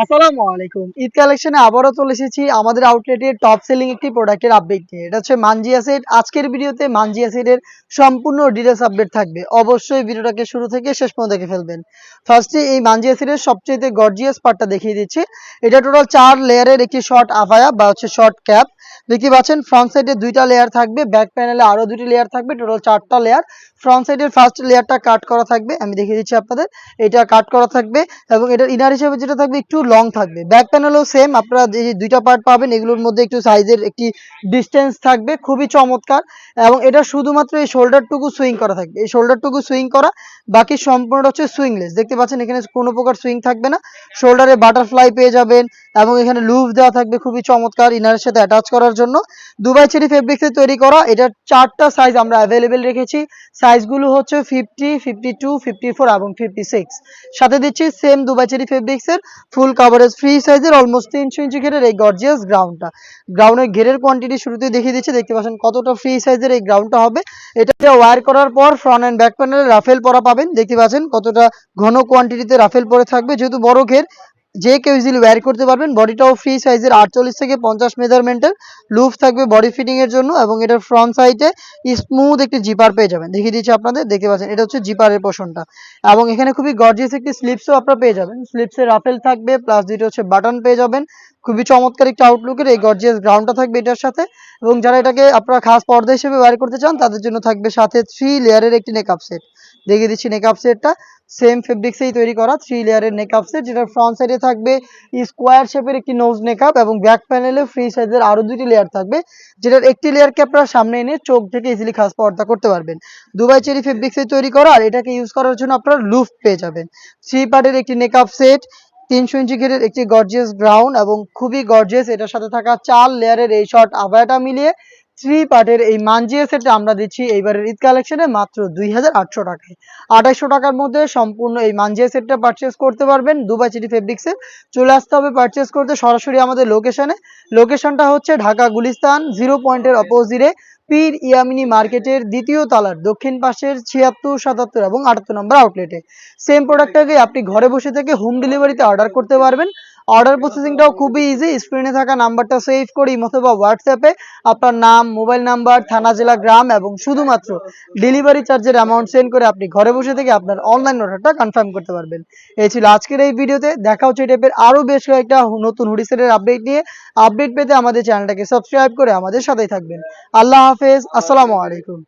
আসসালামু আলাইকুম। ঈদ কালেকশনে আবারও চলে এসেছি আমাদের আউটলেটের টপ সেলিং একটি প্রোডাক্টের আপডেট নিয়ে। এটা হচ্ছে মানজিয়া সেট। আজকের ভিডিওতে মানজিয়া সেটের সম্পূর্ণ ডিটেইলস আপডেট থাকবে। অবশ্যই ভিডিওটাকে শুরু থেকে শেষ পর্যন্ত দেখে ফেলবেন। ফার্স্টে এই মানজিয়া সেটের সবচাইতে গর্জিয়াস পার্টটা দেখিয়ে দিচ্ছি। এটা টোটাল ৪ লেয়ারের একটি শর্ট আফায়া বা হচ্ছে শর্ট ক্যাপ। দেখতে পাচ্ছেন ফ্রন্ট সাইডে ২টা লেয়ার থাকবে, ব্যাক প্যানেলে আরো ২টি লেয়ার থাকবে, টোটাল ৪টা লেয়ার। ফ্রন্ট সাইডের ফার্স্ট লেয়ারটা কাট করা থাকবে। আমি দেখিয়ে দিচ্ছি আপনাদের। এটা কাট করা থাকবে এবং এটার ইনার হিসেবে যেটা থাকবে একটু লং থাকবে। ব্যাক প্যানেলও সেম, আপনারা যে ২টা পার্ট পাবেন এগুলোর মধ্যে একটু সাইজের একটি ডিসটেন্স থাকবে, খুবই চমৎকার। এবং এটা শুধুমাত্র এই শোল্ডারটুকু সুইং করা থাকবে, এই শোল্ডারটুকু সুইং করা, বাকি সম্পূর্ণটা হচ্ছে সুইংলেস। দেখতে পাচ্ছেন এখানে কোনো প্রকার সুইং থাকবে না। শোল্ডারে বাটারফ্লাই পেয়ে যাবেন এবং এখানে লুপ দেওয়া থাকবে খুবই চমৎকার ইনারের সাথে অ্যাটাচ করার জন্য। দুবাই চেরি ফেব্রিক্সে তৈরি করা। এটার 4টা সাইজ আমরা অ্যাভেলেবেল রেখেছি। সাইজগুলো হচ্ছে 50, 52, 54 এবং 56। সাথে দিচ্ছি সেম দুবাই চেরি ফেব্রিক্সের ফুল কাভারেজ ফ্রি সাইজের অলমোস্ট 300 ইঞ্চি ঘেরের এই গর্জিয়াস গ্রাউন্ডটা। গ্রাউন্ডের ঘেরের কোয়ান্টিটি শুরুতেই দেখিয়ে দিচ্ছি। দেখতে পাচ্ছেন কতটা ফ্রি সাইজের এই গ্রাউন্ডটা হবে। এটাতে ওয়্যার করার পর ফ্রন্ট অ্যান্ড ব্যাক প্যানেলে রাফেল পরা পাবেন। দেখতে পাচ্ছেন কতটা ঘন কোয়ান্টিটিতে রাফেল পরে থাকবে। যেহেতু বড় ঘের, যে কেউ ইজিলি ওয়্যার করতে পারবেন। বডিটাও ফ্রি সাইজের 48 থেকে 50 মেজারমেন্টের লুপ থাকবে বডি ফিটিং এর জন্য এবং এটার ফ্রন্ট সাইডে স্মুথ একটি জিপার পেয়ে যাবেন। দেখিয়ে দিচ্ছি আপনাদের। দেখতে পাচ্ছেন এটা হচ্ছে জিপারের পোর্শনটা এবং এখানে খুবই গর্জিয়াস একটি স্লিপসও আপনারা পেয়ে যাবেন। স্লিপসে রাফেল থাকবে প্লাস দুইটা হচ্ছে বাটন পেয়ে যাবেন। খুবই চমৎকার একটা আউটলুকের এই গর্জিয়াস গ্রাউন্ডটা থাকবে এটার সাথে। এবং যারা এটাকে আপনারা খাস পর্দা হিসেবে ওয়্যার করতে চান তাদের জন্য থাকবে সাথে 3 লেয়ারের একটি নেকআপ সেট। দেখিয়ে দিচ্ছি নেকআপ সেটটা সেম ফেব্রিক্সেই তৈরি করা 3 লেয়ারের নেকআপ সেট, যেটা ফ্রন্ট সাইডে থাকবে স্কোয়ার শেপের একটি নোজ নেকআপ এবং ব্যাক প্যানেলে ফ্রি সাইজের আরো 2টি লেয়ার থাকবে, যেটার একটি লেয়ারকে আপনারা সামনে এনে চোখ থেকে ইজিলি খাস পর্দা করতে পারবেন। দুবাই চেরি ফেব্রিক্সে তৈরি করা আর এটাকে ইউজ করার জন্য আপনারা লুফ পেয়ে যাবেন। 3 পার্টের একটি নেকআপ সেট, 300 ইঞ্চি ঘেরের একটি গর্জিয়াস গ্রাউন্ড এবং খুবই গর্জিয়াস এটার সাথে থাকা 4 লেয়ারের এই শর্ট আবায়াটা মিলিয়ে 3 পার্টের এই মানজিয়া সেটটা আমরা দিচ্ছি এইবারের ঈদ কালেকশনে মাত্র 2800 টাকায়। 2800 টাকার মধ্যে সম্পূর্ণ এই মানজিয়া সেটটা পারচেজ করতে পারবেন দুবাই চেরি ফেব্রিক্সে। চলে আসতে হবে পারচেজ করতে সরাসরি আমাদের লোকেশনে। লোকেশনটা হচ্ছে ঢাকা গুলিস্তান 0 পয়েন্টের অপোজিটে পীর ইয়ামিনী মার্কেটের 2য় তলার দক্ষিণ পাশের 76, 77 এবং 78 নম্বর আউটলেটে। সেম প্রোডাক্টটাকে আপনি ঘরে বসে থেকে হোম ডেলিভারিতে অর্ডার করতে পারবেন। অর্ডার প্রসেসিংটাও খুবই ইজি। স্ক্রিনে থাকা নাম্বারটা সেভ করে ইমো অথবা হোয়াটসঅ্যাপে আপনার নাম, মোবাইল নাম্বার, থানা, জেলা, গ্রাম এবং শুধুমাত্র ডেলিভারি চার্জের অ্যামাউন্ট সেন্ড করে আপনি ঘরে বসে থেকে আপনার অনলাইন অর্ডারটা কনফার্ম করতে পারবেন। এই ছিল আজকের এই ভিডিওতে। দেখা হচ্ছে এই টাইপের আরও বেশ কয়েকটা নতুন হুডি সেটের আপডেট নিয়ে। আপডেট পেতে আমাদের চ্যানেলটাকে সাবস্ক্রাইব করে আমাদের সাথেই থাকবেন। আল্লাহ হাফেজ, আসসালামু আলাইকুম।